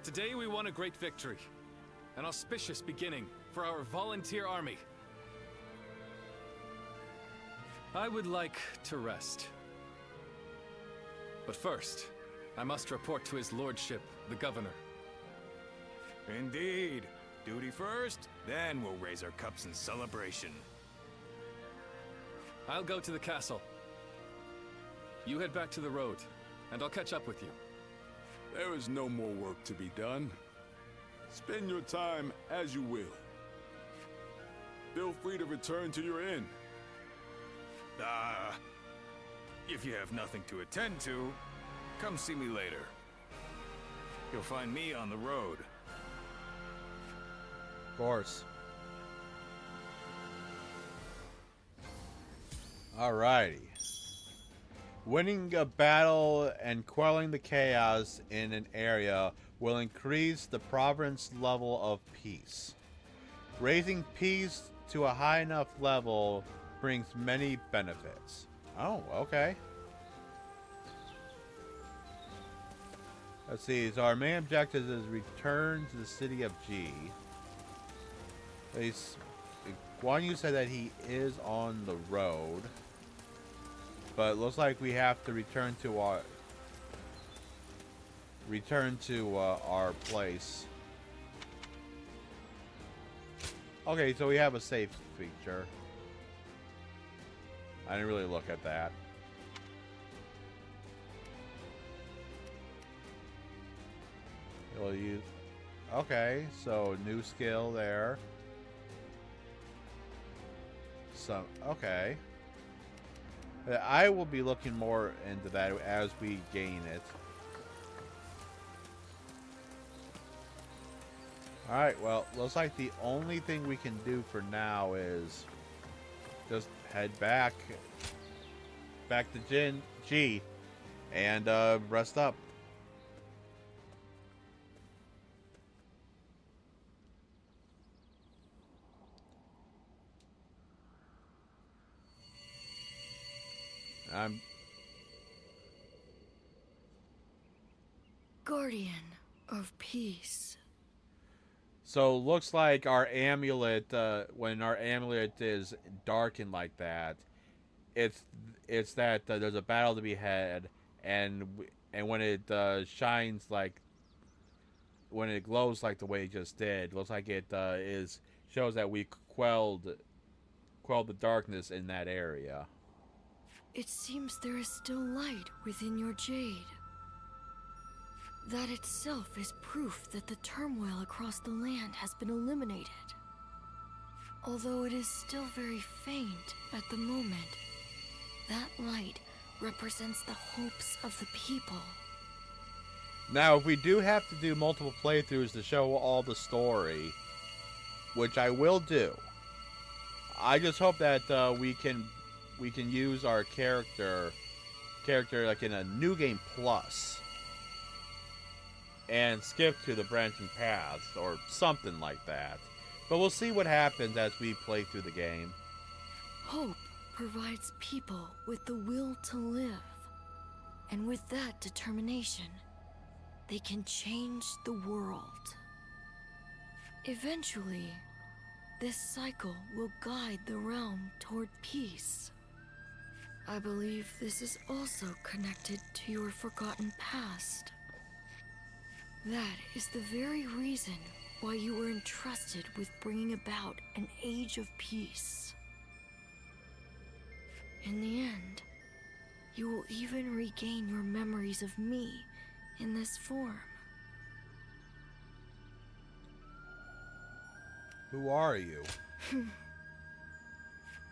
[SPEAKER 4] Today we won a great victory. An auspicious beginning for our volunteer army. I would like to rest. But first, I must report to his lordship, the governor.
[SPEAKER 6] Indeed. Duty first, then we'll raise our cups in celebration.
[SPEAKER 4] I'll go to the castle. You head back to the road, and I'll catch up with you.
[SPEAKER 5] There is no more work to be done. Spend your time as you will. Feel free to return to your inn.
[SPEAKER 6] If you have nothing to attend to, come see me later. You'll find me on the road.
[SPEAKER 1] Of course. Alrighty. Winning a battle and quelling the chaos in an area will increase the province level of peace. Raising peace to a high enough level brings many benefits. Oh, okay. Let's see, so our main objective is return to the city of G. Guan Yu said that he is on the road. But it looks like we have to return to our place. Okay, so we have a save feature. I didn't really look at that. It'll use. Okay, so new skill there. So okay. I will be looking more into that as we gain it. Alright, well, looks like the only thing we can do for now is just head back to G and rest up.
[SPEAKER 9] Guardian of Peace.
[SPEAKER 1] So looks like our amulet, when our amulet is darkened like that, it's that there's a battle to be had, and when it shines like, when it glows like the way it just did, looks like it shows that we quelled the darkness in that area.
[SPEAKER 9] It seems there is still light within your jade. That itself is proof that the turmoil across the land has been eliminated. Although it is still very faint at the moment, that light represents the hopes of the people.
[SPEAKER 1] Now, if we do have to do multiple playthroughs to show all the story, which I will do, I just hope that we can use our character like in a new game plus and skip to the branching paths or something like that. But we'll see what happens as we play through the game.
[SPEAKER 9] Hope provides people with the will to live. And with that determination, they can change the world. Eventually, this cycle will guide the realm toward peace. I believe this is also connected to your forgotten past. That is the very reason why you were entrusted with bringing about an age of peace. In the end, you will even regain your memories of me in this form.
[SPEAKER 1] Who are you?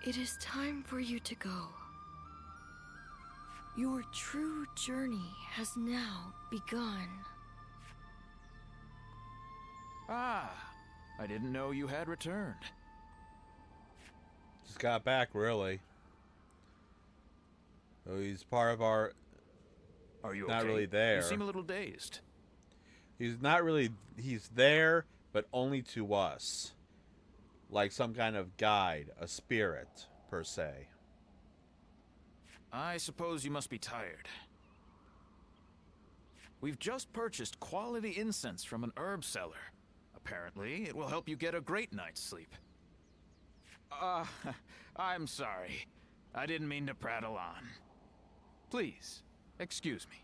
[SPEAKER 9] It is time for you to go. Your true journey has now begun.
[SPEAKER 2] Ah, I didn't know you had returned.
[SPEAKER 1] Just got back, really. So he's part of our...
[SPEAKER 2] Are you
[SPEAKER 1] Not
[SPEAKER 2] okay?
[SPEAKER 1] really there.
[SPEAKER 2] You seem a little dazed.
[SPEAKER 1] He's not really... He's there, but only to us. Like some kind of guide, a spirit, per se.
[SPEAKER 2] I suppose you must be tired. We've just purchased quality incense from an herb seller. Apparently, it will help you get a great night's sleep. I'm sorry. I didn't mean to prattle on. Please, excuse me.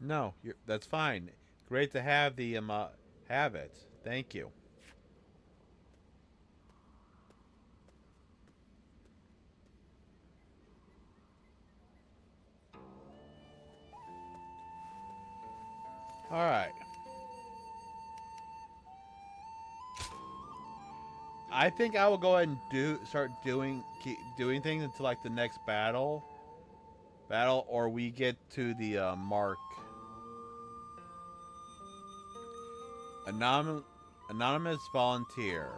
[SPEAKER 1] No, that's fine. Great to have the have it. Thank you. All right. I think I will go ahead and keep doing things until like the next battle, or we get to the mark. Anonymous volunteer.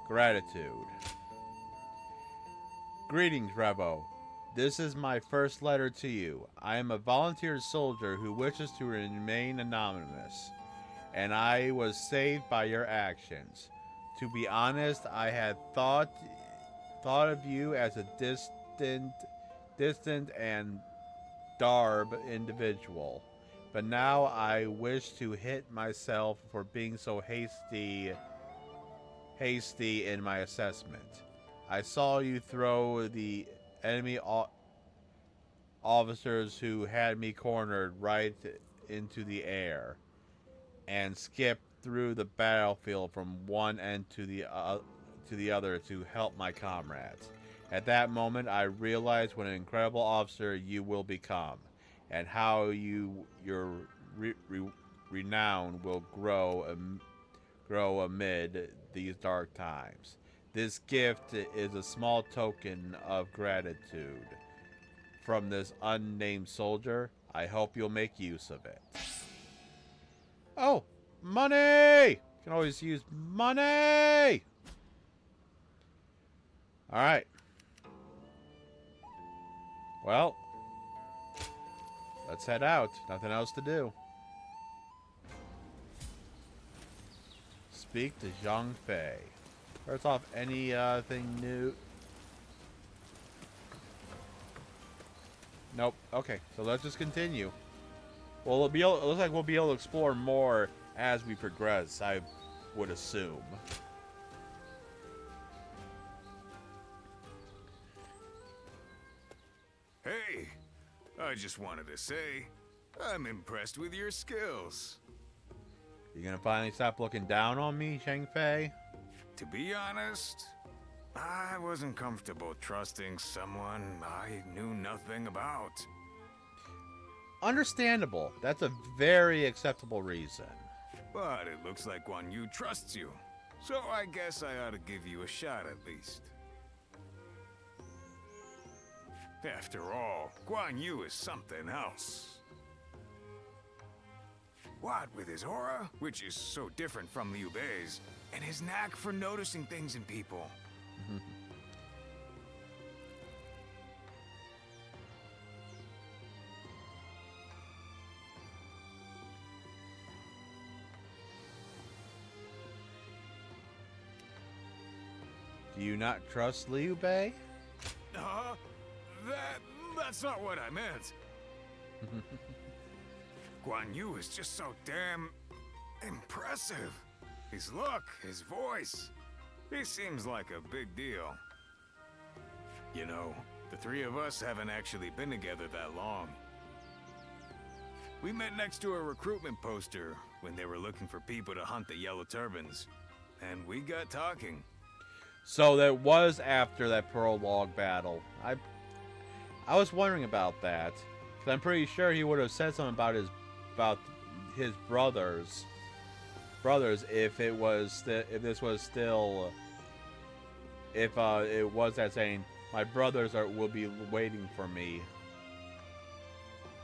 [SPEAKER 1] Gratitude. Greetings, Revo. This is my first letter to you. I am a volunteer soldier who wishes to remain anonymous, and I was saved by your actions. To be honest, I had thought of you as a distant and dark individual, but now I wish to hit myself for being so hasty in my assessment. I saw you throw the enemy officers who had me cornered right into the air and skip through the battlefield from one end to the other to help my comrades. At that moment, I realized what an incredible officer you will become, and how your renown will grow amid these dark times. This gift is a small token of gratitude from this unnamed soldier. I hope you'll make use of it. Oh, money! You can always use money! Alright. Well, let's head out. Nothing else to do. Speak to Zhang Fei. First off, anything new? Nope. Okay, so let's just continue. Well, it looks like we'll be able to explore more as we progress, I would assume.
[SPEAKER 6] Hey, I just wanted to say, I'm impressed with your skills.
[SPEAKER 1] You gonna finally stop looking down on me, Zhang Fei?
[SPEAKER 6] To be honest, I wasn't comfortable trusting someone I knew nothing about.
[SPEAKER 1] Understandable. That's a very acceptable reason.
[SPEAKER 6] But it looks like Guan Yu trusts you, so I guess I ought to give you a shot at least. After all, Guan Yu is something else. What with his aura, which is so different from Liu Bei's, and his knack for noticing things in people.
[SPEAKER 1] Do you not trust Liu Bei?
[SPEAKER 6] That's not what I meant. Guan Yu is just so damn impressive. His look, his voice. He seems like a big deal. You know, the three of us haven't actually been together that long. We met next to a recruitment poster when they were looking for people to hunt the Yellow Turbans. And we got talking.
[SPEAKER 1] So that was after that prologue battle. I was wondering about that, because I'm pretty sure he would have said something about his brothers if it was it was that saying, my brothers will be waiting for me,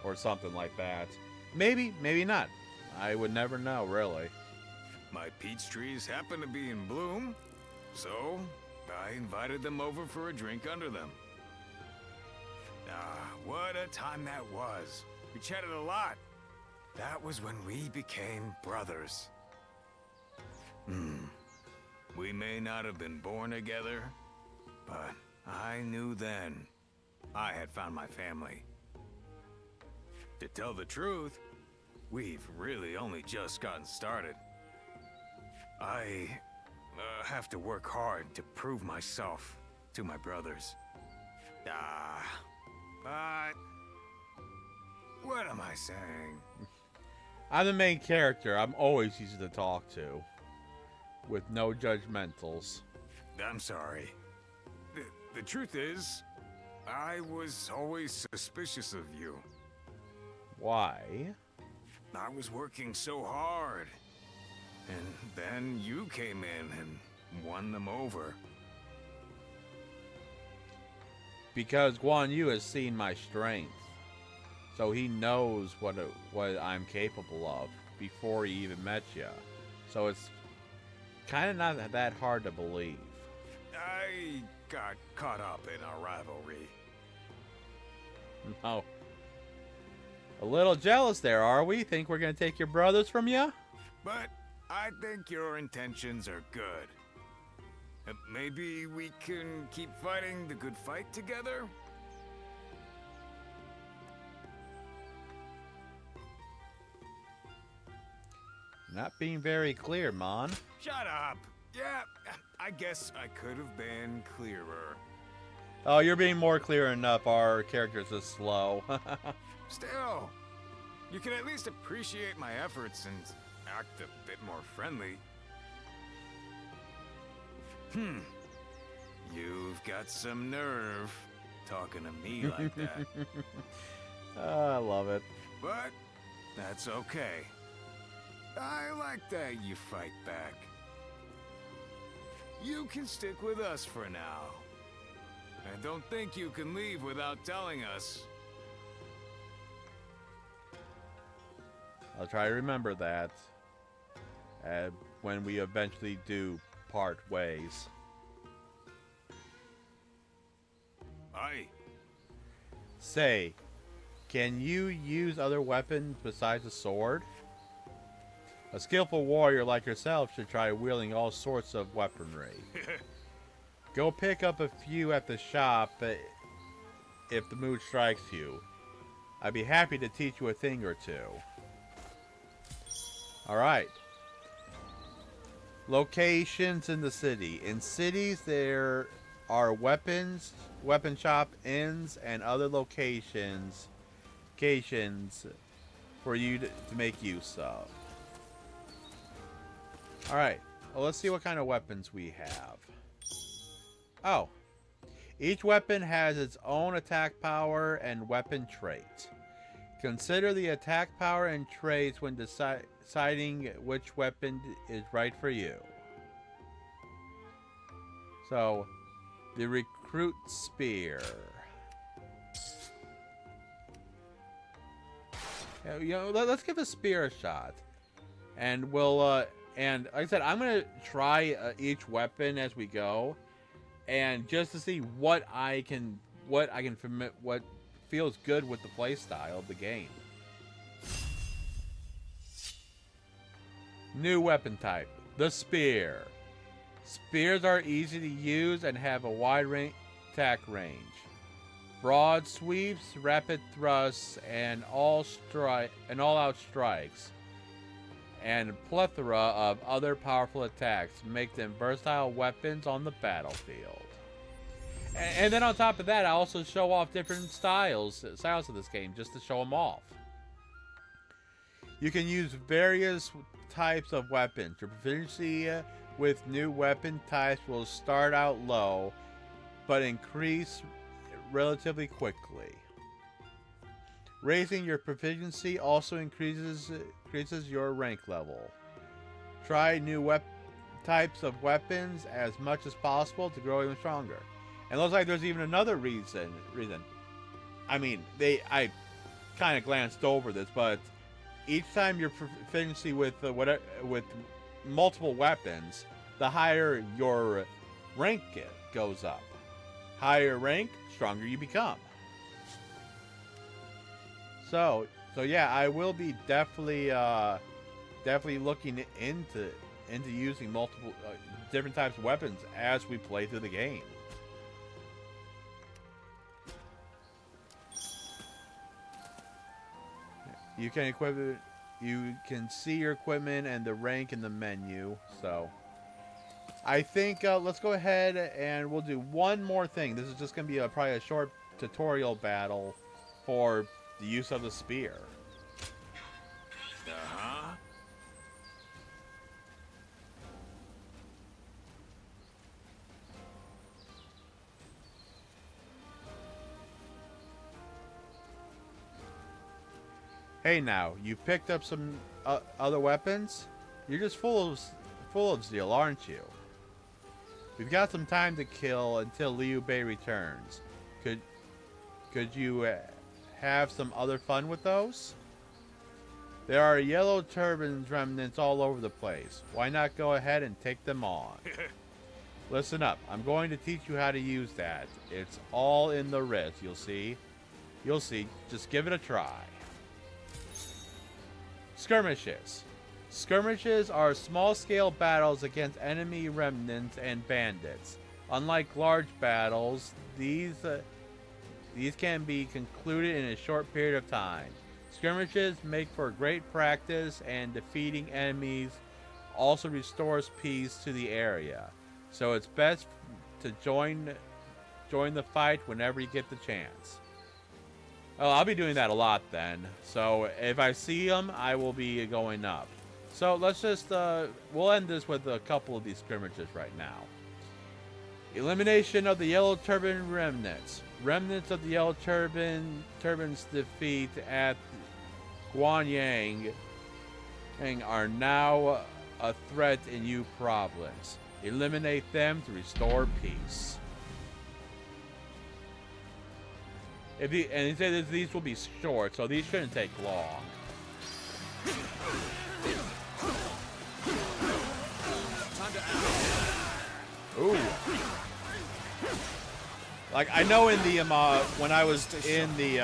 [SPEAKER 1] or something like that. Maybe not. I would never know, really.
[SPEAKER 6] My peach trees happen to be in bloom, so I invited them over for a drink under them. Ah, what a time that was. We chatted a lot. That was when we became brothers. We may not have been born together, but I knew then I had found my family. To tell the truth, we've really only just gotten started. I have to work hard to prove myself to my brothers. But what am I saying?
[SPEAKER 1] I'm the main character. I'm always easy to talk to, with no judgmentals.
[SPEAKER 6] I'm sorry. The truth is, I was always suspicious of you.
[SPEAKER 1] Why?
[SPEAKER 6] I was working so hard. And then you came in and won them over.
[SPEAKER 1] Because Guan Yu has seen my strength, so he knows what I'm capable of before he even met you. So it's kind of not that hard to believe.
[SPEAKER 6] I got caught up in our rivalry.
[SPEAKER 1] No. A little jealous there, are we? Think we're going to take your brothers from you?
[SPEAKER 6] But I think your intentions are good. Maybe we can keep fighting the good fight together?
[SPEAKER 1] Not being very clear, Mon.
[SPEAKER 6] Shut up! Yeah, I guess I could have been clearer.
[SPEAKER 1] Oh, you're being more clear enough. Our characters are slow.
[SPEAKER 6] Still, you can at least appreciate my efforts and act a bit more friendly. You've got some nerve talking to me like that.
[SPEAKER 1] I love it.
[SPEAKER 6] But that's okay. I like that you fight back. You can stick with us for now. I don't think you can leave without telling us.
[SPEAKER 1] I'll try to remember that when we eventually do part ways.
[SPEAKER 6] Aye.
[SPEAKER 1] Say, can you use other weapons besides a sword? A skillful warrior like yourself should try wielding all sorts of weaponry. Go pick up a few at the shop if the mood strikes you. I'd be happy to teach you a thing or two. Alright. Locations in the city. In cities there are weapon shop, inns, and other locations for you to make use of. Alright, well, let's see what kind of weapons we have. Oh. Each weapon has its own attack power and weapon trait. Consider the attack power and traits when deciding which weapon is right for you. So, the recruit spear. Let's give a spear a shot. And we'll, and like I said, I'm going to try each weapon as we go. And just to see what feels good with the playstyle of the game. New weapon type, the spear. Spears are easy to use and have a wide attack range. Broad sweeps, rapid thrusts, and all-out strikes, and a plethora of other powerful attacks make them versatile weapons on the battlefield. And then on top of that, I also show off different styles of this game just to show them off. You can use various types of weapons. Your proficiency with new weapon types will start out low, but increase relatively quickly. Raising your proficiency also increases your rank level. Try new types of weapons as much as possible to grow even stronger. And it looks like there's even another reason. I mean, I kind of glanced over this, but each time your proficiency with multiple weapons, the higher your rank goes up. Higher rank, stronger you become. So yeah, I will be definitely looking into using multiple different types of weapons as we play through the game. You can equip it. You can see your equipment and the rank in the menu. So I think let's go ahead and we'll do one more thing. This is just going to be probably a short tutorial battle for the use of the spear.
[SPEAKER 6] Uh-huh.
[SPEAKER 1] Hey now, you picked up some other weapons? You're just full of zeal, aren't you? We've got some time to kill until Liu Bei returns. Could you have some other fun with those? There are yellow turbans remnants all over the place. Why not go ahead and take them on? Listen up. I'm going to teach you how to use that. It's all in the wrist, you'll see. You'll see. Just give it a try. Skirmishes. Skirmishes are small-scale battles against enemy remnants and bandits. Unlike large battles, these can be concluded in a short period of time. Skirmishes make for great practice, and defeating enemies also restores peace to the area. So it's best to join the fight whenever you get the chance. Oh, I'll be doing that a lot then. So if I see them, I will be going up. So let's just, we'll end this with a couple of these skirmishes right now. Elimination of the Yellow Turban Remnants. Remnants of the Yellow Turban's defeat at Guanyang are now a threat in Yu Province. Eliminate them to restore peace. And he said that these will be short, so these shouldn't take long. Ooh. Like, I know in the, when I was in the,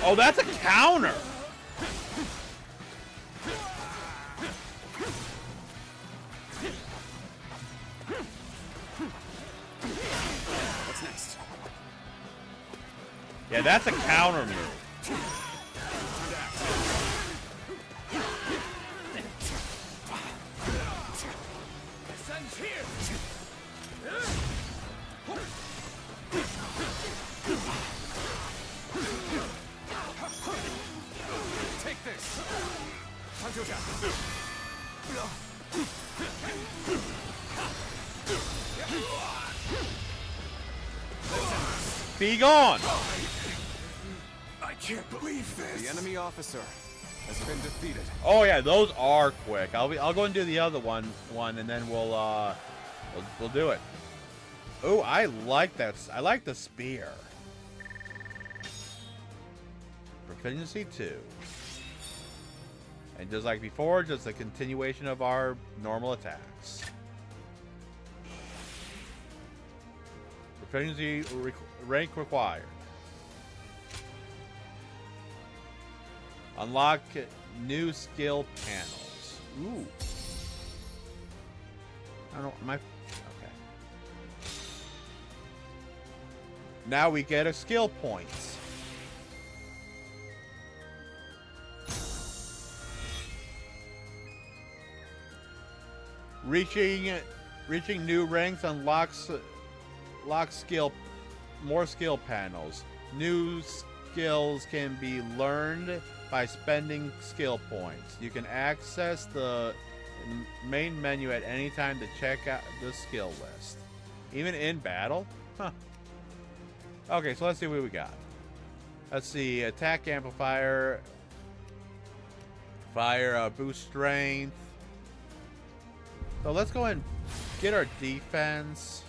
[SPEAKER 1] oh, that's a counter!
[SPEAKER 8] What's next?
[SPEAKER 1] Yeah, that's a counter move.
[SPEAKER 8] Take this. Time to attack.
[SPEAKER 1] Be gone!
[SPEAKER 6] I can't believe this.
[SPEAKER 8] The enemy officer has been defeated.
[SPEAKER 1] Oh yeah, those are quick. I'll go and do the other one, and then we'll do it. Oh, I like that. I like the spear. Proficiency 2. And just like before, just a continuation of our normal attacks. Proficiency rank required. Unlock new skill panels. Ooh. I don't know. Okay. Now we get a skill points. Reaching new ranks unlocks more skill panels. New skills can be learned by spending skill points. You can access the main menu at any time to check out the skill list. Even in battle? Huh. Okay, so let's see what we got. Let's see, attack amplifier, fire, boost strength. So let's go ahead and get our defense.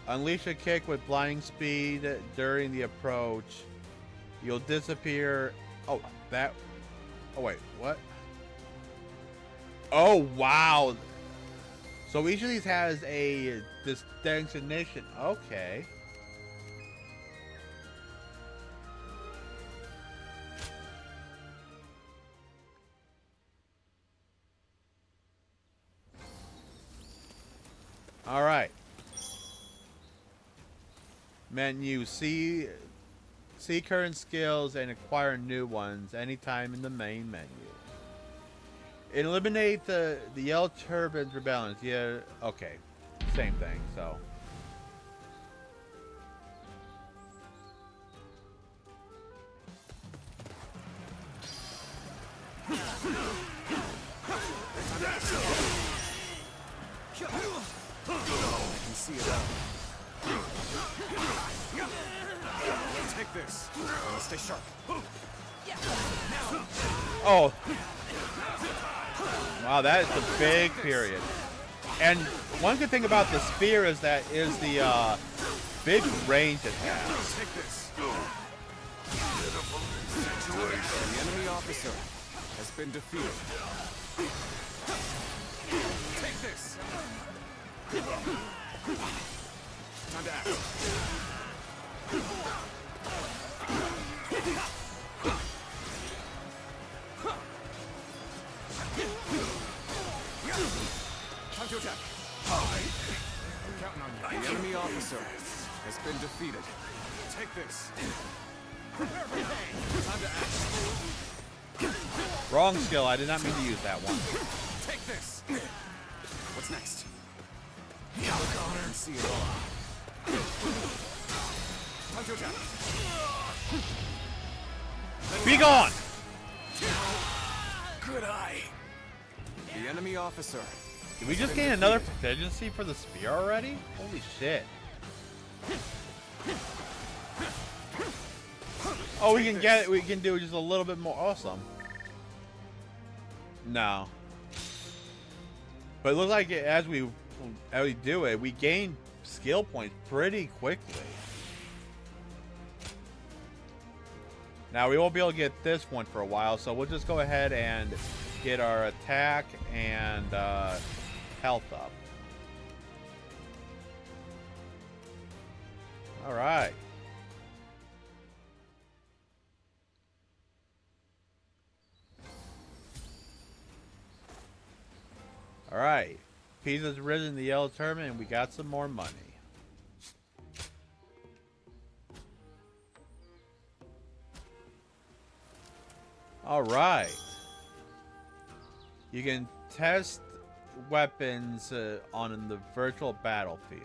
[SPEAKER 1] Unleash a kick with blinding speed during the approach. You'll disappear. Oh, that. Oh, wait, what? Oh, wow. So each of these has a destination. Okay. All right. Menu. See current skills and acquire new ones anytime in the main menu. Eliminate the yellow turbans rebellions. Yeah, okay. Same thing, so.
[SPEAKER 8] I can see it out. Take this. Stay sharp.
[SPEAKER 1] Oh. Wow, that is a big period. And one good thing about the spear is that is the big range it has.
[SPEAKER 8] Take this. The enemy officer has been defeated. Take this. Time to act. Time to attack. I'm counting on you. The enemy officer has been defeated. Take this. Time to act.
[SPEAKER 1] Wrong skill. I did not mean to use that one.
[SPEAKER 8] Take this. What's next? I can see it all. Time to attack.
[SPEAKER 1] Be gone!
[SPEAKER 8] Good eye. The enemy officer.
[SPEAKER 1] Did we just gain another proficiency for the spear already? Holy shit. Oh, we can get it. We can do just a little bit more. Awesome. No. But it looks like as we do it, we gain skill points pretty quickly. Now, we won't be able to get this one for a while, so we'll just go ahead and get our attack and health up. All right. All right. Pisa's risen the yellow turban, and we got some more money. All right. You can test weapons on the virtual battlefield.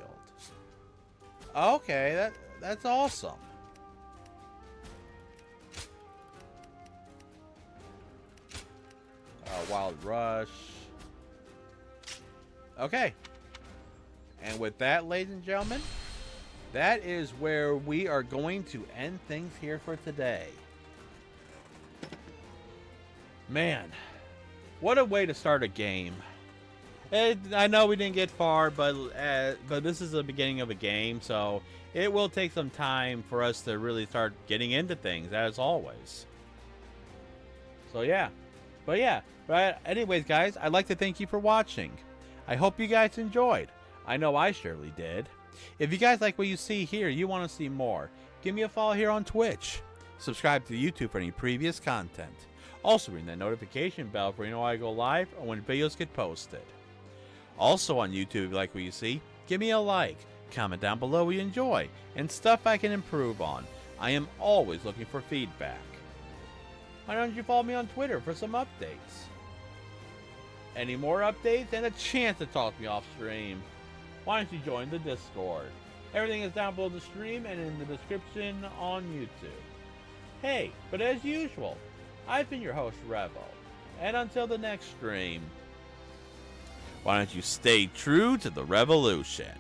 [SPEAKER 1] Okay, that's awesome. Wild Rush. Okay. And with that, ladies and gentlemen, that is where we are going to end things here for today. Man, what a way to start a game. I know we didn't get far, but this is the beginning of a game, so it will take some time for us to really start getting into things, as always. So yeah. But anyways, guys, I'd like to thank you for watching. I hope you guys enjoyed. I know I surely did. If you guys like what you see here, you want to see more, give me a follow here on Twitch. Subscribe to YouTube for any previous content. Also ring that notification bell for you know I go live or when videos get posted. Also on YouTube, if you like what you see, give me a like, comment down below what you enjoy, and stuff I can improve on. I am always looking for feedback. Why don't you follow me on Twitter for some updates? Any more updates and a chance to talk to me off stream? Why don't you join the Discord? Everything is down below the stream and in the description on YouTube. Hey, but as usual, I've been your host, Revo. And until the next stream, why don't you stay true to the revolution?